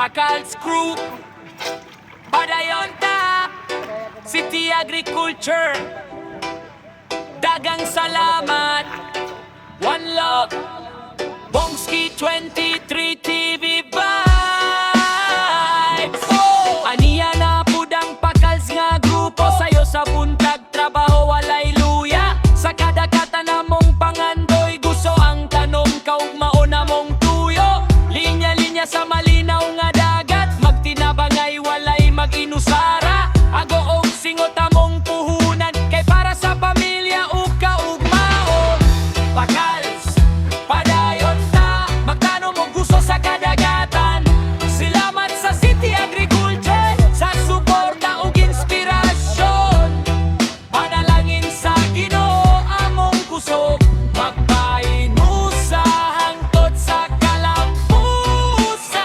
Pacals Group, Padayonta, City Agriculture. Dagang salamat, one love, Bongski 23 TV vibes. Aniya na pudang Pacals nga grupo, sayo sa buntag trabaho walay luya. Sa kada kata na mong pangandoy, gusto ang tanom kaug mauna mong tuyo. Linya-linya sa malinaw nga dagat, magtinabangay walay mag-inusara. Ago og singot among puhunan, kay para sa pamilya ug kaugmaon. Pacals, Padayonta, magkano mo gusto sa kadagatan. Salamat sa City Agriculture sa suporta ug inspirasyon. Panalangin sa Ginoo among kusog, magpahinusa hangtod sa kalampusan.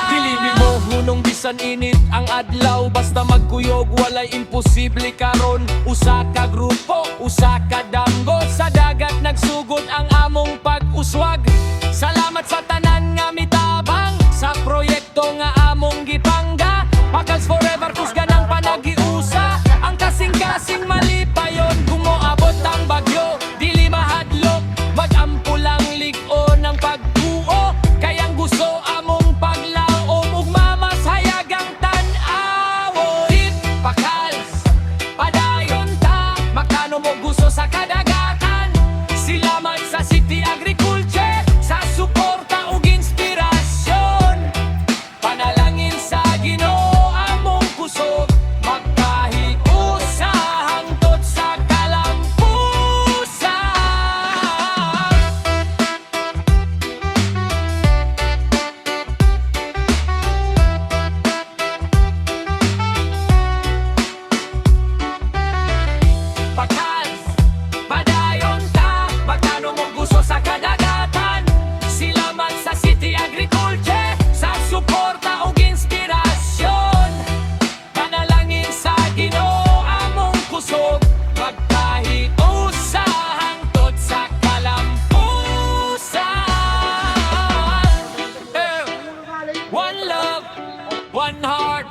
Dili nimo hunong bisan init ang adlaw, basta magkuyog walay imposible karon. Usa ka grupo, usa ka damgo, sa dagat nagsugod ang among pag-uswag. Salamat sa tanan nga mitabang sa proyekto nga among gipangga. Pacals forever kusga ng panagiusa, ang kasing-kasing malipayon kung moabot ang bagyo. Dili mahadlok, magampulang lig-on ng pagtuo, kayang gusto among paglaom ug mamashayag ang tan-awon. Pacals, Padayonta, magkano mo gusto sa kadagatan. Salamat sa City Agriculture sa suporta ug inspirasyon. Panalangin sa Ginoo among kusog, magpahiusa hangtod sa kalampusan. Pacals, Padayonta, magkano mo gusto sa kadagatan. Salamat sa City Agriculture sa suporta ug inspirasyon. Panalangin sa Ginoo among kusog, magpahiusa hangtod sa kalampusan. One love, one heart,